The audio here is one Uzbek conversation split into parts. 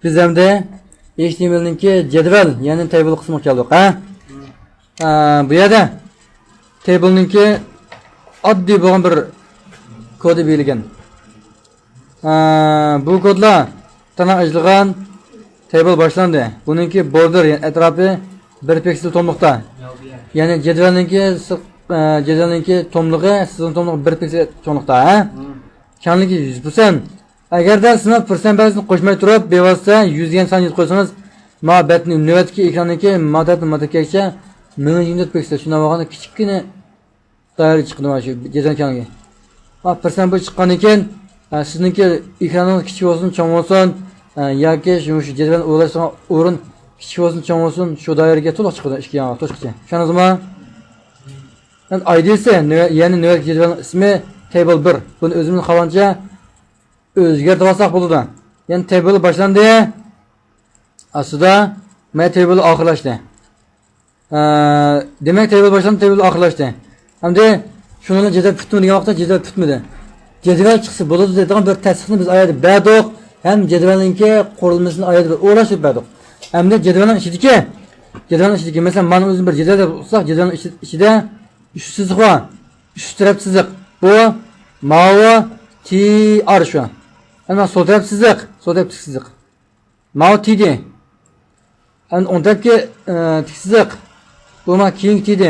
Biz hem de HTML'ninki cedvel, yani table kısmı keldik, ha? Bu yerda table'ninki oddiy bo'lgan bir kodi berilgan. Bu kodlar tana ajilgan table boshlandi. Buningki border, yani atrofi 1 piksel tomliqda. Yani cedvelninki tomlig'i, sizning tomlig'i 1 piksel tomliqda, ha? Kengligi 100%. Agarda sizni persentajni qo'shmay turib, bevosita 100 ga son qo'ysangiz, ma'batning navbatdagi ekranniki matagacha 1024 piksel. Shundan bo'lganda kichikgina tayyor chiqdi mana shu cedvel kengligi. Persent bu chiqqan ekan, sizningki ekraningiz kichik bo'lsin, cho'ng bo'lsin, yoki shu cedvel o'ylashgan o'rin kichik bo'lsin, cho'ng bo'lsin, shu doiraga to'liq chiqadi ikki yong'oq to'shqacha. Tushundingizmi? ID'si, ya'ni navbatdagi cedvelning ismi table 1. Buni o'zimning qavancha o'zgartirib olsak bo'ladi. Yani table boshlandi. Aslida mana table oxirlashdi. Demak table boshlandi, table oxirlashdi. Hamda shuni jadval tutmadi degan vaqtda jadval tutmadi. Jadval chiqsa bo'ladi degan bir tasdiqni biz oyada berdik. Ham jadvalninki qurilmasini oyada bir o'rashib berdik. Hamda jadvalning ichidagi masalan mana o'zim bir jadval olsak, jadvalning ichida 3 siziq bor. 3 taraf siziq. Bu mavi TR şu. Hemen sol taraf siziq. Mavi TD. Yani on tarafki tik siziq. Bu ma keyingi TD.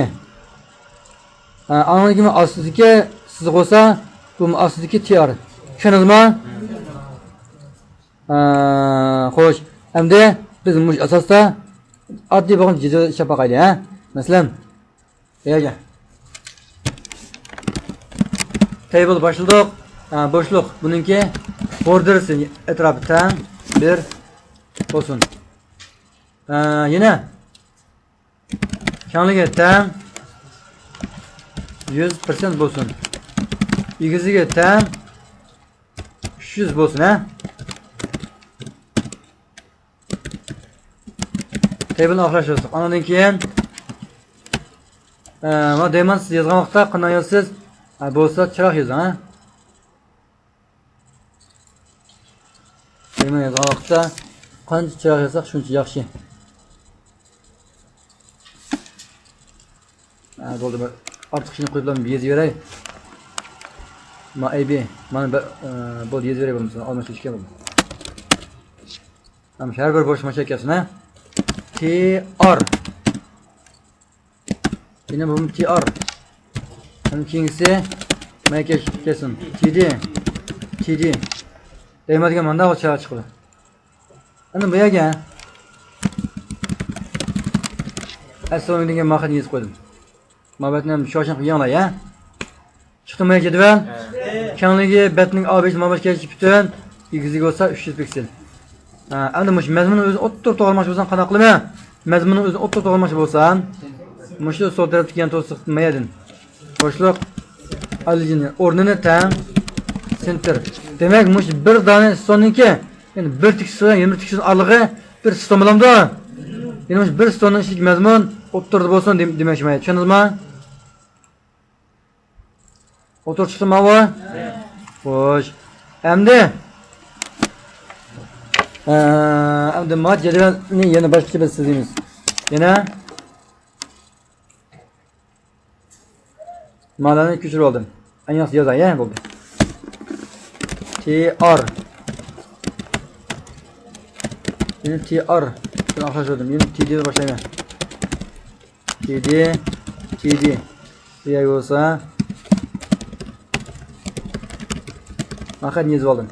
Ana gibi astidagi siziq olsa, bu astidagi TR. Tushundingizmi? Xo'sh. Endi biz mush asosda oddiy bo'lgan jadval ishlab boqaylik, ha? Masalan, yerga table başladık. Boşluk. Bununki border'si etrafı teng bir olsun. Yine kengligi teng 100% bo'lsin. Egiziga teng 300 bo'lsin, ha? Table'ni oxirlashdik. Ondan keyin mana deyman siz yozgan vaqtda qanday yozsiz? Bo'lsa chiroq yozing, ha? Deyman yozgan vaqtda qancha chiroq yozsak shuncha yaxshi. Bo'ldi. Ortiqchini qo'yib bilan yezib beray. Mana bo'ldi, yezib beray bo'lmasa almashtirishga bo'ldi. Ham har bir bo'sh mashakasini, ha? TR. Yine bu TR. Hem keyingisi mayka kesin. TD. Deydigan manda o'char chiqdi. Endi bu yerga asosiy degan maqsadni yozib qo'ydim. Mabatni ham shoshin qilganlar, ha? Chiqdi mana jadval. Kengligi batning A5 mabashga butun, egiziga bo'lsa 300 piksel. Endi mush mazmunni o'zi o'ttirib to'g'rilmoqchi bo'lsan, qanaqa qilma? Mazmunni o'zi o'ttirib to'g'rilmoqchi bo'lsan, mush sol tarafga kelgan to'siq mayadin. Boshliq alijini o'rnini teng center. Demak, mush bir dona sonninki, ya'ni 1 tikis bilan 20 tikis aralig'i bir ston bilamda. Ya'ni mush bir stonning ichidagi mazmun o'ttirdi bo'lsin demoqchi men. Tushundingizmi? O'tirib chiqdimi bu? Xo'sh. Endi mat jadvalni yana boshqacha biz sizimiz. Yana malani ko'chirib oldim. Ayniqsa yozay, ya bo'ldi. TR. Yine TR. Shuni oxirladim. Yine TD deb boshlayman. TD. Bu yerga bo'lsa maqsad yozib oldim.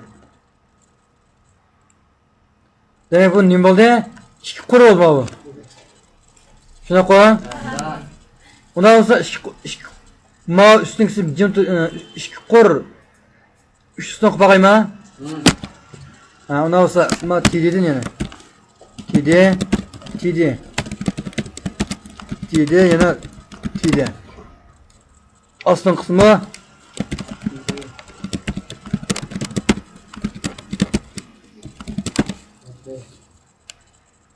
Demek bu nima bo'ldi? Ikki qur bo'ldi bu. Shunaqa. Undan olsa ma üstünkisi jim ikki qur 3 ston qilib qo'yma. Undan olsa ma TD'den yana. TD yana TD. Aslan kısmı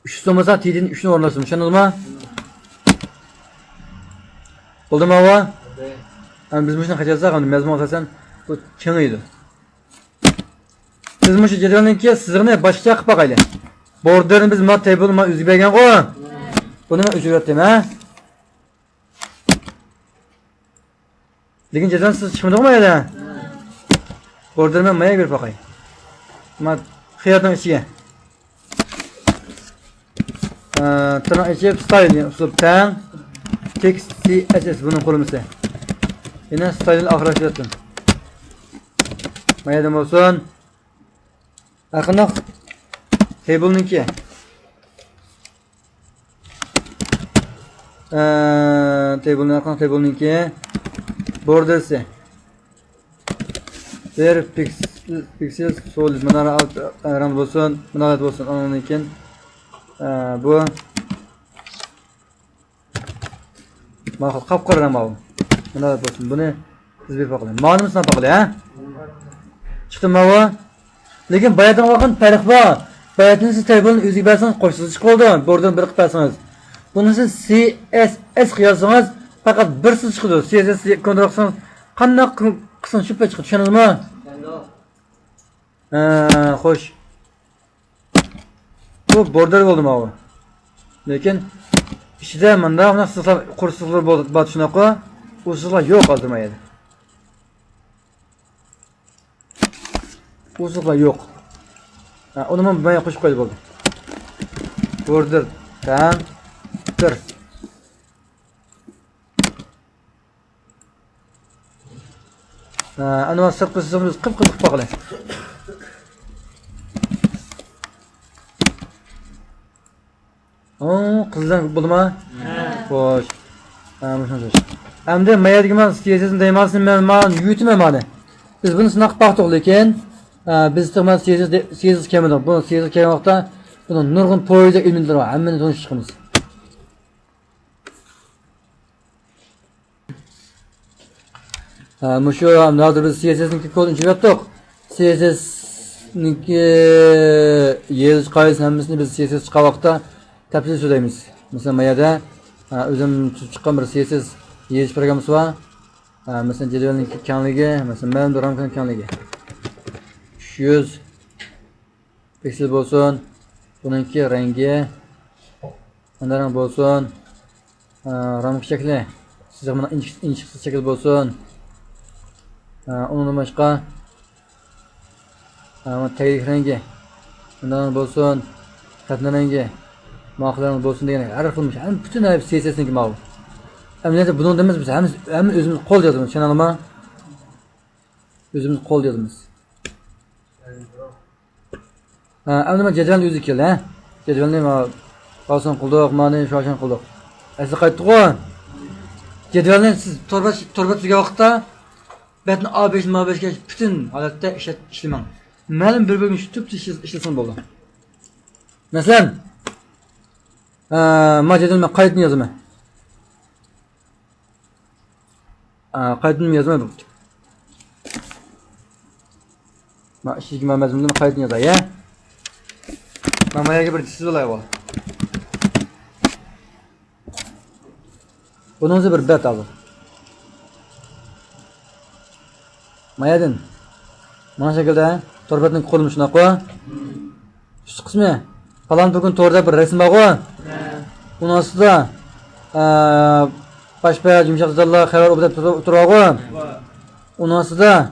Üstümüze TD'nin 3'ünü orlasın. Şanılma. Oldu mu hava? Yani biz bu işten kaçacağız. Mezmun olsasan bu çığıydı. Siz bu işi cedvelin ki sizlerine başka yapıp bakayla. Borderni biz ma table ma o'zib bergan qo'y. Buni men o'chirdim, ha? Lekin jazon siz chiqmadingmi mayda? Borderni maya berib qo'y. Ma xiyatning ichiga. Tırnak içi style usul tan text css bunun kurulması. Yine style ahraçlatın. Mayadım olsun. Akınlık table'ninki. Table'ninki bordersi. Bir pixel solid bunlara alt ram olsun, bunlara olsun. Onun için bu maqul qap-qora mal. Mana bo'lsin. Buni siz berib qo'ying. Ma'lum sinab qo'ying, ha? Chiqdimi bu? Lekin bayatdan olgan farq bor. Bayatni siz table'ni o'ziga bersangiz qo'shsiz chiqoldi. Bordan bir qilib bersangiz. Buni siz CSS qilsangiz faqat bir siz chiqadi. CSS kontraqsangiz qanday qilsin shu chiqadi, tushundingizmi? Xo'sh. Bu border bo'ldi mana bu. Lekin ichida menda mana qursizlar bor shunaqa, usullar yo'q qoldirmaydi. Usullar yo'q. Uni men bunga qo'shib qo'yib bo'ldi. Border tam bir. Ana sirtqi sizimiz qip-qip qo'ying. Qizlar bo'ldimi? Xo'sh. Shunday. Endi mayadiga men siyosatni deymasin, men yutmayman. Biz buni sinab baqdik, lekin biz tug'mas siyosat kelmadi. Bu siyosat kelgan vaqtda buni nurg'un poyda ilmindir, hammani to'nish chiqamiz. Mushu hozir biz siyosatniki kodini chiqardik. Siyosatniki yezish qoidasi hammasini biz siyosat chiqqan vaqtda tafsil so'raymiz. Masalan, mayada o'zim chiqqan bir CSS yezish programmasi bor. Masalan, jadvalning kengligi, masalan, men ramkaning kengligi 300 piksel bo'lsin. Buningki rangi andaran bo'lsin. Ramka shakli sizga mana inch shakl bo'lsin. Undan boshqa taglik rangi andaran bo'lsin. Xatna rangi maqlarimiz bo'lsin degan har xilmish. Ham butun CSS'niki ma'lum. Eminete bunu demez biz hem özümüz qo'l yozamiz, tushunamizmi? Özümüz qo'l yozamiz. Endi men jadvalni o'zi keldi, ha? Jadvalni men oson qildik, mani shoshan qildik. Asli qaytdi-ku. Jadvalni siz torba tuzgan vaqtda betni A5 M5 ga butun holatda ishlamang. Ma'lum bir bo'lgan shu tubda ishlasin bo'ldi. Masalan, men jadvalni qaydni yozaman. Qaydını yazmayı buldum. Ma işi mazmununu qaydını yazay, ya. Ben mayaga bir siz olay bol. Bunun bir bet aldım. Mayadan mana şekilde torbatning qo'lini shuna qo'y. Shu qismi falan bugun to'rda bir rasm bor. Uni ostida Başpaya yumuşak zarlar xayol obdab turag'im. Uni ostida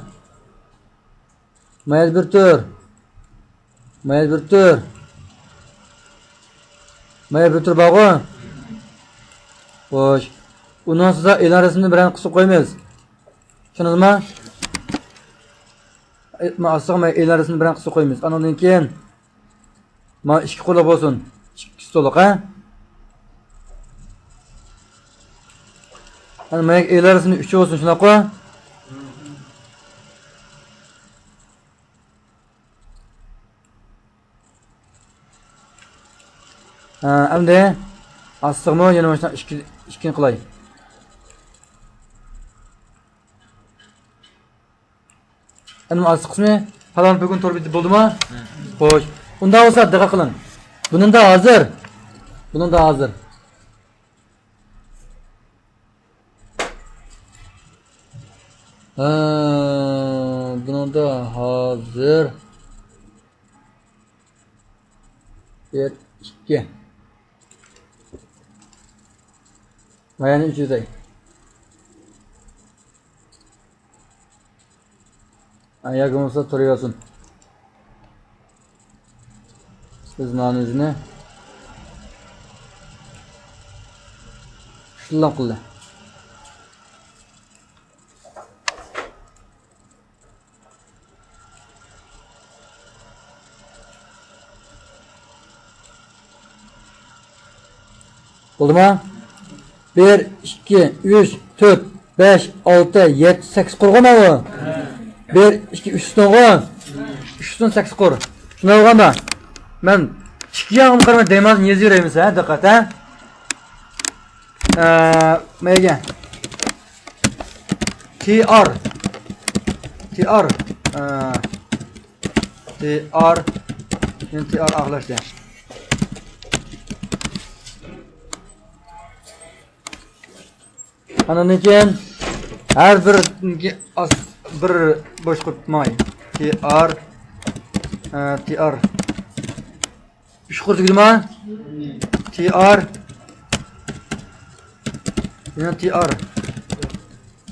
mayaz bir tur. Mayaz bir tur bor. Xo'sh. Uni ostida e'lon rasmini bilan qisib qo'yamiz. Tushundingizmi? Men ostida e'lon rasmini bilan qisib qo'yamiz. Andan keyin men ikki qo'llar bo'lsin. Ikki stolliq, ha? Hani mayak e'larisini 3 olsun şuna qo'y. Endi astig'mi yana mana shunday ishkin qilay. Endi astig' qismi falon bugun to'rbiti bo'ldimi? Xo'sh. Unda bo'lsa diqqat qiling. Buningda hozir. Bunun da hazır. 1, 2. Mayani 300 ay. Ayağım olsa toruyorsun. Biz nanızını şullan kıldı. Oldu mu? 1, 2, 3, 4, 5, 6, 7, 8 kurğun mu? 1, 2, 3 tane 3'ten 8 kur. Şuna olganda ben 2 yağım karma demaz niye zireyimiz ha? Dikkat ha? Meyge TR TR TR TR ağlaştı. Anın için her bir boş kurtmay. TR TR 3 kurtu gülme. TR yine TR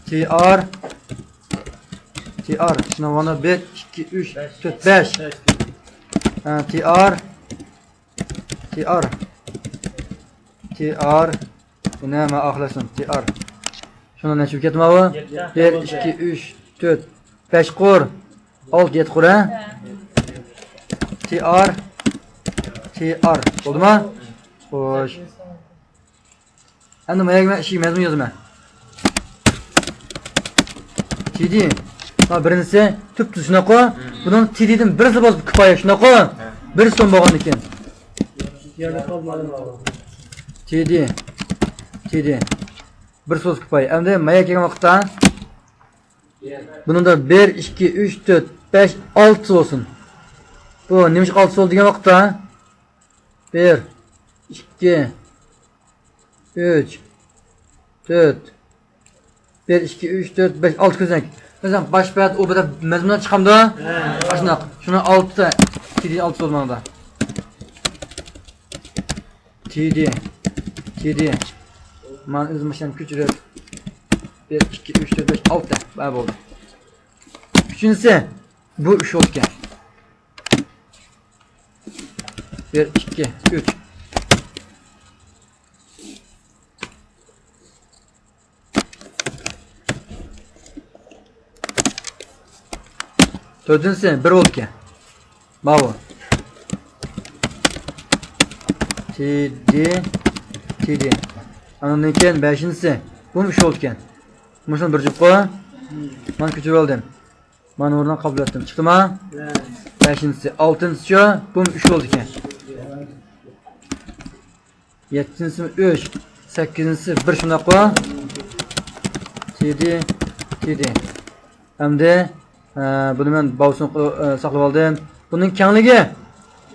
TR TR şuna bana 1 2 3 4 5 TR TR TR yine ma ahlasın TR şuna ne şirket mi bu? 1 2 3 4 5 kur 6 7 kur ha TR TR oldu mu? Hoş. Endi mayagime işi mezmun yazma. TD. Ha birincisi tüp tuzuna koy. Bunun TD'den birisi bozub kifaya şuna koy. Bir son bo'lgan ekan. TD. Bir so'z kifaya. Endi maya kelgan vaqtda bunun da 1 2 3 4 5 6 olsun. Bu neymiş 6 oldu degan vaqtda 1 2 3 4 1 2 3 4 5 6 ko'zak. Mesela baş bayat o kadar mezmundan çıkamdı. Aşına şuna 6 TD 6 olmalı da. TD. Man özümüşten küçülür. 1 2 3 4 5 6 da oldu. Üçüncüsü bu 3 oldu. 1 2 3 Dördüncüsü bir oldu ki. Bravo. TD. Anladın ki beşincisi. Bu mu iş oldu ki? Muşun bir cüp koy. Ben küçük oldum. Ben oradan kabul ettim. Çıktı mı? Beşincisi. Altıncısı bu mu iş oldu ki? Yedincisi 3. Sekizincisi bir şuna koy. TD. Hem de bunu ben bağısını saklap aldım. Bunun kengligi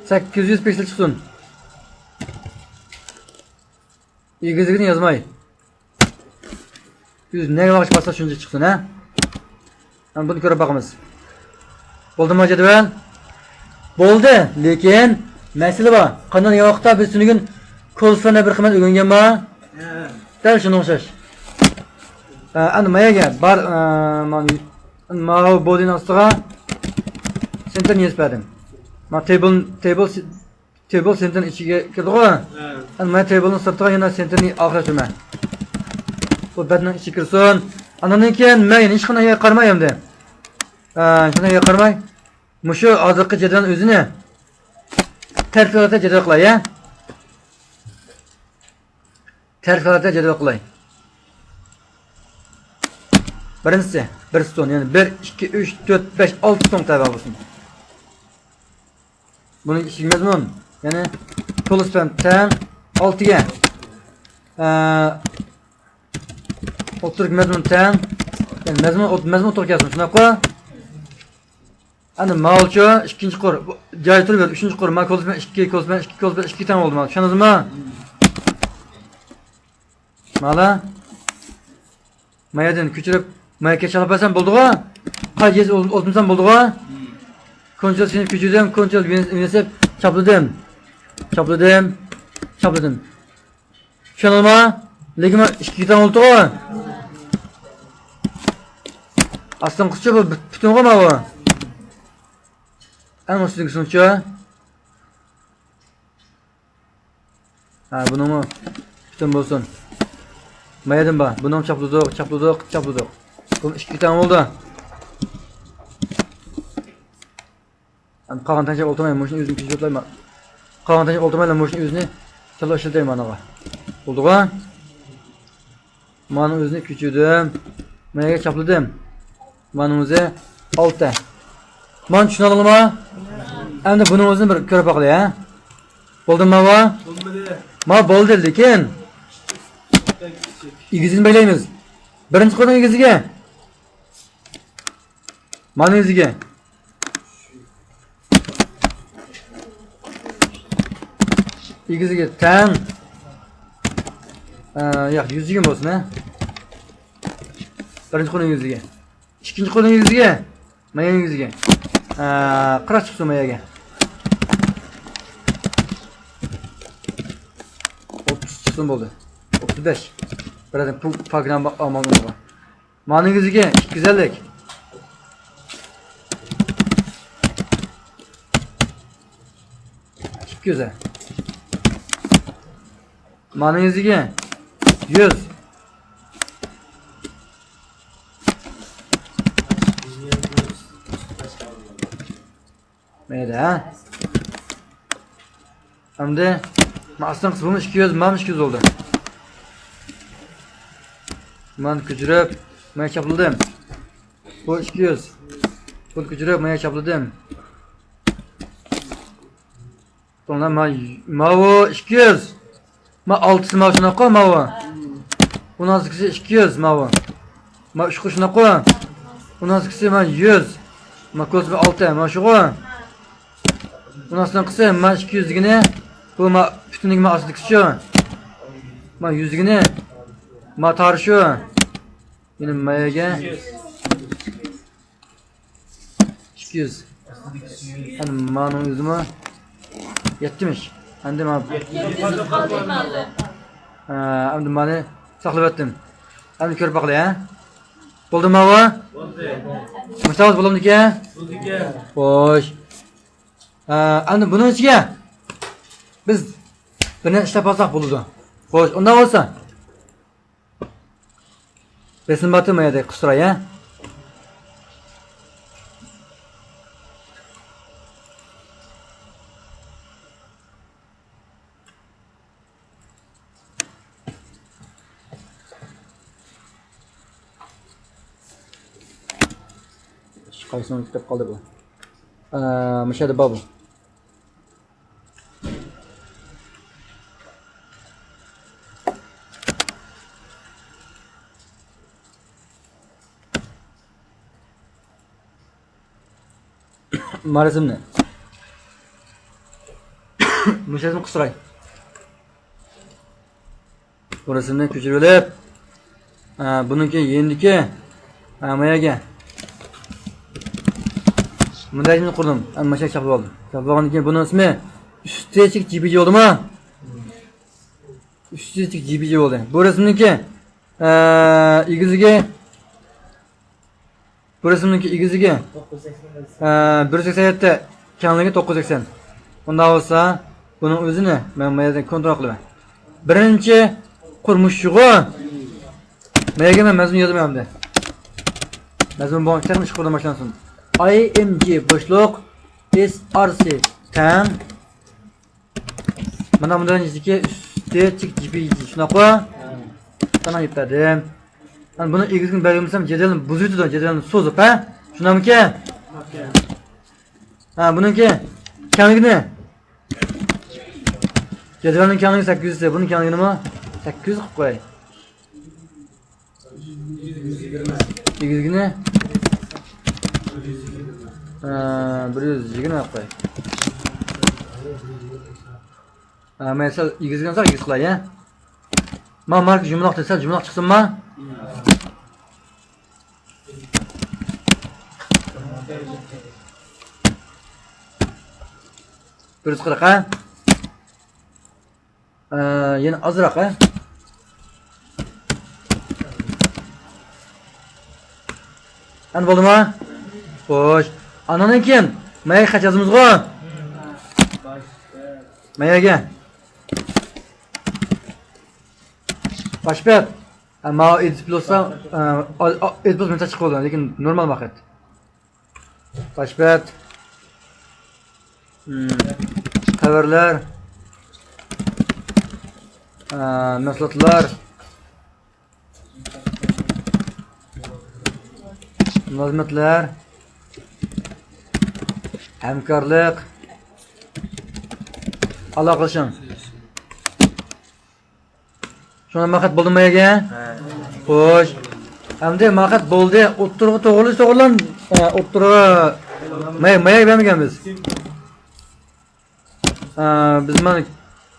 800 piksel çıksın. İlgizligini yazmayın. Biz neye vakit varsa şunca çıksın ha. Yani bunu görüp bakımız. Oldu mu cedvel? Oldu. Lekin mesele var. Kandan yavakta biz sünügün kolsana bir kıymet ögüngen var. Del şunu okşaş. Anı maya gel. Bar ma bodin astığa center niye ispadim? Ma table center içine girdi o. An ma table'ın sırtına yana centerni ahira sürme. Bu bedenen içi kirsin. Ananın ki men hiç kana yakarmayım de. Şuna yakarmay. Muşu azıqı ceden özüne terfilata cedel qilay ya. Terfilata cedel qilay. Birinchisi 1 ton yani 1 2 3 4 5 6 ton tabi olsun. Bunun işi mezmun yani to'liq bilan tan 6 ga o'tirib mezmun tan yani mezmun o'tirib shunaqa. Ana malcho ikkinchi qor joy turib uchinchi qor ma ko'z bilan 2 ko'z bilan 2 ko'z bilan 2 tan oldi mana tushundingizmi? Mala mayadan ko'chirib mayga chalib olsam bo'ldi-ku. Qayiz o'tmasam bo'ldi-ku. Kontrol seni ko'chirdim, kontrol unisib chapladim. Çapladım. Çapladım. Şanılma. Lekin ben 2 tane oldu o. Aslan kuşça bu bütün olma bu. En üstündeki sonuçça. Ha bunu mu? Bütün olsun. Mayadım ba. Bunu çapladık. Bu 2 tane oldu. Qalan tancha oltamayman, moshina o'zini kechirayman. Qalan tancha oltamayman, moshina o'zini tilla ishlatayman anaqa. Bo'ldi-ku? Mana o'zini kechirdim. Menga chapladim. Mana o'zi 6. Men tushuna oldimmi? Endi buni o'zini bir ko'rib boqay, ha? Bo'ldimi bu? Bo'lmadi. Ma bo'ldi, lekin igizini baylaymiz. Birinchi qo'ldan igiziga. Mana igiziga. İgiziga tang. Yo'q, 100 bo'lsin, ha. Birinchi qo'lning yuziga. Ikkinchi qo'lning yuziga. Mayaning yuziga. 40 chiqsin mayaga. 30 chiqsin bo'ldi. 35. Birazdan pul program olmoqman bor. Maning yuziga 250. Güzel. Manın yüzüge 100. Neydi ha? Hem de aslında kısmı 200, man 200 oldu. Man küçürüp maya çapladım. Bu 200. Bu küçürüp maya çapladım. Sonra mavu 200. Ma 6'sı mavu şuna koy mavu. Bunun azıkısı 200 mavu. Ma 3 şuna koy. Bunun azıkısı ma 100. Ma koz 6 ma şu koy. Bunun azıkısı ma 200 gine. Bu ma bütünlük ma azıkısı şu. Ma 100 gine. Ma tar şu. Benim mayaga 200. Hani ma'nın yüzümü 70. Endi men endi meni saqlab etdim. Endi ko'rib boqlay, ha? Bo'ldimi bu? Bo'ldi. Mushtaroz bo'lamdiki? Bo'ldiki. Xo'sh. Endi buni ichiga biz buni ishlab olsak bo'ladi. Xo'sh, undan bo'lsa. Besin batmayadi, qisray, ha? Qaysini kitap qoldi bu? Mushada babu. Marazimni. Mushadni qisray. Burasini ko'chirib olib, buniki yendiki, mayaga. Mundayini qurdim. Amma shak chaqib oldim. Chaqib olgandan keyin buning ismi Ustechik GBG bo'ldimi? Ustechik GBG bo'ldi. Bu rasmniki igiziga 187 kengligi 980. Unda bo'lsa, buning o'zini men mayada kontrol qilaman. Birinchi qurmush yug'i. Mayaga men mazmun yozamayapman. Mazmun bo'yicha ish qurdim boshlansin. IMG boşluk SRC ten. Mana bundan önceki Ustechik GBG shunaqa. Tamam yetdim. Ben bunu egizgin belirlemesem cedelini buzuydu da cedelini sozup, ha? Shunamiki? Ha, bununki kamligini. Cedelinin kamligi 800 ise bunun kamligini mi? 800 qilib qo'y. Egizgini 120 qo'y. Mesela egizgini sal egiz qilay, ha? Men mark jumloq desa, jumloq chiqsinmi? Birisi qirq, ha? Yine azroq, ha? Ana bo'ldimi? Xo'sh. Andan keyin mayaga qachazimiz-ku? Mayaga. Başpet. Ama edip olsa edip olsa çıkıyor da, lekin normal vakit. Başpet. Haberler. Naslatlar. Nazmetler. Hamkorlik. Aloqalashing. Shuna maqsad bo'ldimi mayaga? Xo'sh. Hamda maqsad bo'ldi. O'ttirg'i to'g'rilan, o'ttirg'i mayaga bermaganmiz. Biz mana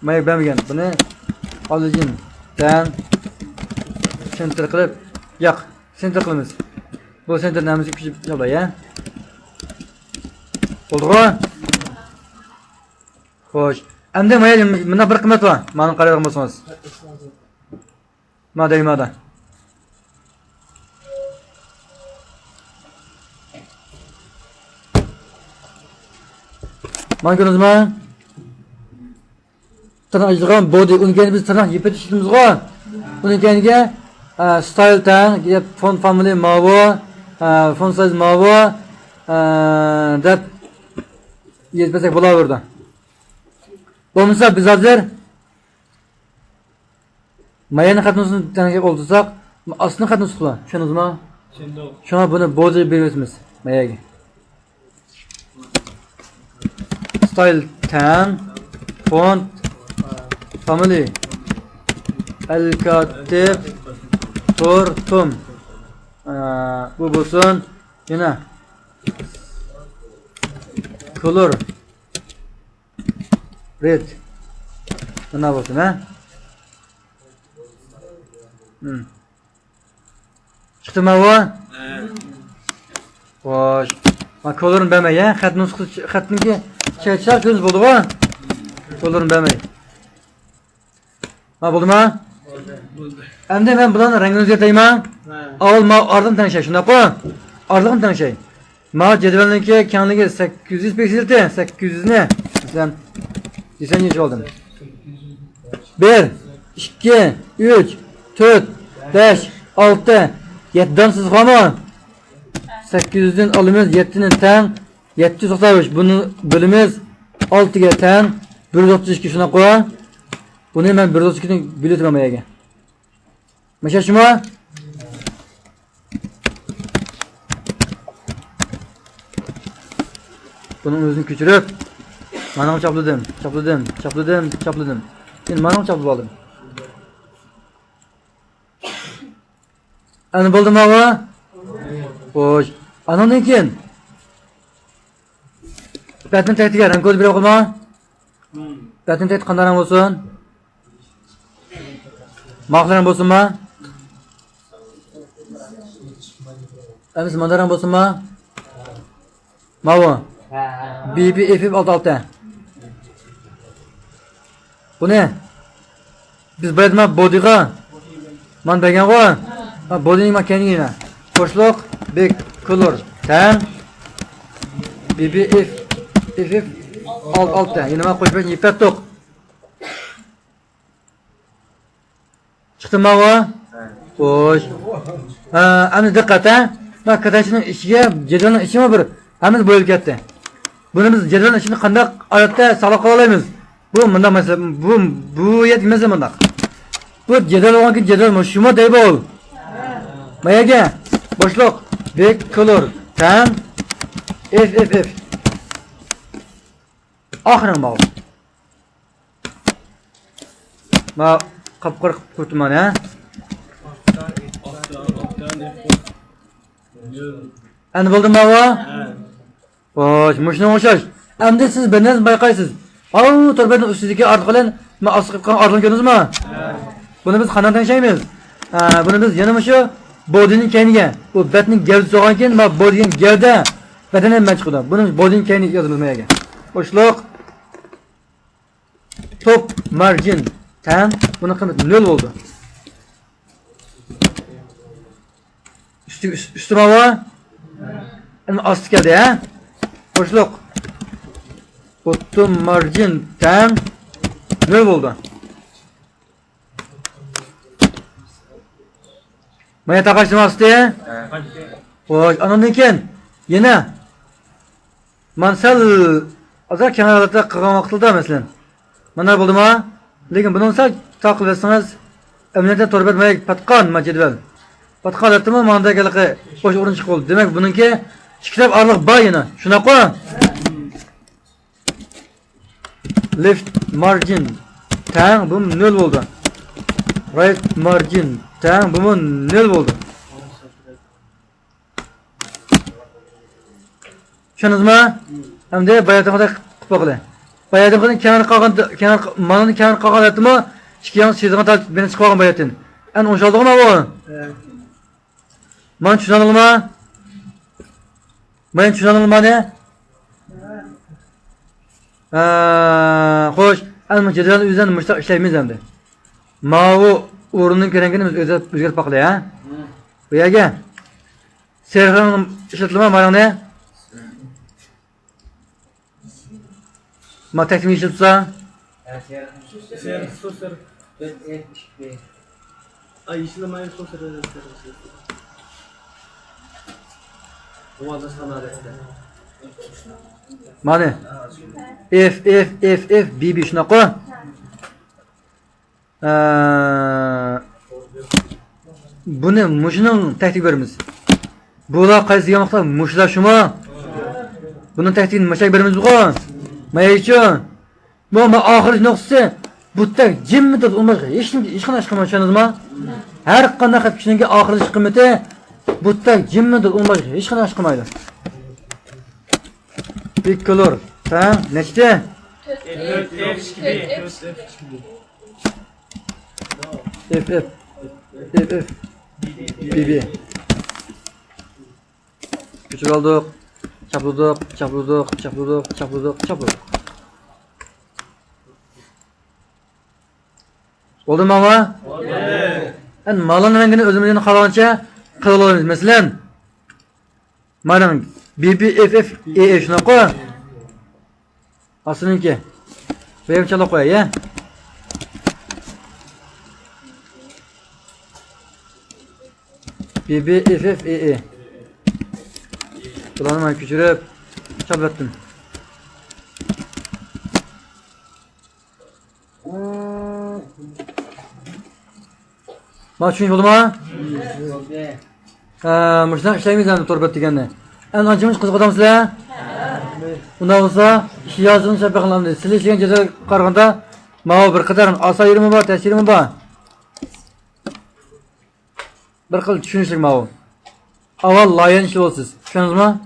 mayaga bermagan. Buni olijin dan center qilib, yo'q, center qilamiz. Bu center namimizni kuchib yo'lay, ya. Bo'ldimi? Xo'sh. Hamda mayaga mana bir qiymat bor. Meni qaraydigan bo'lsangiz. Mada. Mana ko'rdingizmi? Tırnak ajralgan body, unga biz tırnak yepetishimiz-ku. Uning keyinga style tan, font family mavi, font size mavi deb yetmasak bo'laverdi. Bo'lmasa biz hozir mayani qatnosini tanaga oldirsak, aslini qatnosi qilamiz. Tushundingizmi? Tushundim. Shuna buni body beramiz mayaga. Style tan, font family al-katib turtum. Bu bo'lsin. Yana color red. Mana bo'lsin, ha? Chiqdimi bu? Xo'sh. Men colorni bermay, ya. Xatniki chaychar ko'z bo'ldi-ku. Colorni bermay. Ma bo'ldimi? Bo'ldi. Endi men bularni rangini o'zgartayman. Avval ma ordan tanishing, shunday-ku? Ordan tanishing. Ma jadvalniki kengligi 800 pikselda, 800 ni. Masalan, desang oldim. 1 2 3 4 5 6 7dan siz qolmi? 800 dan olamiz, 7 ni tang 793. Buni bo'limiz 6 ga tang 132 shuna qo'y. Buni men 132 ni biletman mayaga. Mashashmi? Bunun o'zini ko'chirib, mana chapladim. Endi mana chaplab oldim. Ana bo'ldimi ava? Xo'sh. Andan keyin Batni taytiga rang ko'z berib qo'yma. Batni tayt qanday rang bo'lsin? Maqlar rang bo'lsinmi? Endi mana rang bo'lsinmi? Mavi. BBF66. Bu ne? Biz biladimi bodyga? Men bergan-ku. Bodyning makanigina. Qo'shliq big color tan BBF FF66. Yana men qo'shib yipatdiq. Chiqdimi bu? Xo'sh. Ana diqqat, ha. Men katachining ishiga, jadvalning ishimi bir hamiz bo'yilib ketdi. Buni biz jadvalning ishini qanday odatda saqlab qola olamiz? Bu bunda mesela bu yetmez bunda. Bu jadval olgan ki jadval shuma deydi ol. Mayaga boshliq big color tan FFF. Oxirin bu. Ma qapqirq kurtman, ha. Endi bo'ldimi bu? Xo'sh, mushuni o'xshash. Endi siz bir narsa bayqaysiz. Torbadan ustidagi ortiqlar, men asqib qolgan ortiqlarni ko'rdingizmi? Buni biz qanday tanishaymiz? Buni biz yana shu bodyning keyniga, bu batning gavdasi olgan keyin, men bodyning gavda batini ham chiqdi. Buni bodyning keyniga yozamiz mayaga. Boshliq top margin Teng. Bunun kıymeti 0 oldu. Üstü hava. Astı geldi ya. Boşluk. Bottom margin teng. 0 oldu. Maya takaştım astı. Hoş. Anondan keyin yine. Mansal azar kenarlarda kılgan vaqtida mesela. Mana bo'ldimi? Lekin buni sal taqib etsangiz, emniyatda to'rib etmay patqon majidval. Patqon etdimi, manda galaqi bosh o'rin chiqib qoldi. Demak, buningki ikkilab arliq bor yana. Shunaqa. Left margin tang bu 0 bo'ldi. Right margin tang bu 0 bo'ldi. Tushundingizmi? Hamda bayatımda qıpaqlı. Bayatımın kenar qalğan mananın kenar qalğan etimi ikki yan sezgan tal beni çıxarğan bayatın. En onşaldığım bu. Man tushunalımı? Men tushunalımı ne? Xo'sh, alma jadval o'zidan mushtaq ishlaymiz endi. Mavu o'rinning kerakini biz o'zgarib baqli, ha? Bu yerga serhan ishlatilma maraqni Ma teknik işletsa? Ay işlemeyi sosyal Mani? F BB shunaqa. Buni mushuning taktik beramiz. Bular qaysi yoqda mushlar shumi? Buning taktikini mashak beramiz-ku. Maychi. Bu oxirgi nuqtasi butda jimmi olmay hech qanday ish qilmaysanizmi? Har qanday qilib kishiningga oxirgi qiymati butda jimmi olmay hech qanday ish qilmaydi. Piccolo. Ha, nechta? F BB. Küçük olduk. Çapladık. Oldu mu ama? Oldu. En malın rengini özümüzün kalanca kılalarımız. Mesela malın BBFF şuna koy. Aslınınki. Benim çala koy ya. BBFF Kulağını küçülüp çablattım. Maç oldu mu? Müştaq işleyimiz hem de torbat degende. En ancımız kızık adamsızlar? Bundan olsa işi yazdığını şapaklandı. Siz işleyen ceza kargında mağı bir kadarın asa yürümü var, tesiri mi var? Bir kıl düşünüşlük mağı. Aval layan işi olsuz. Düşünüyorsunuz mu?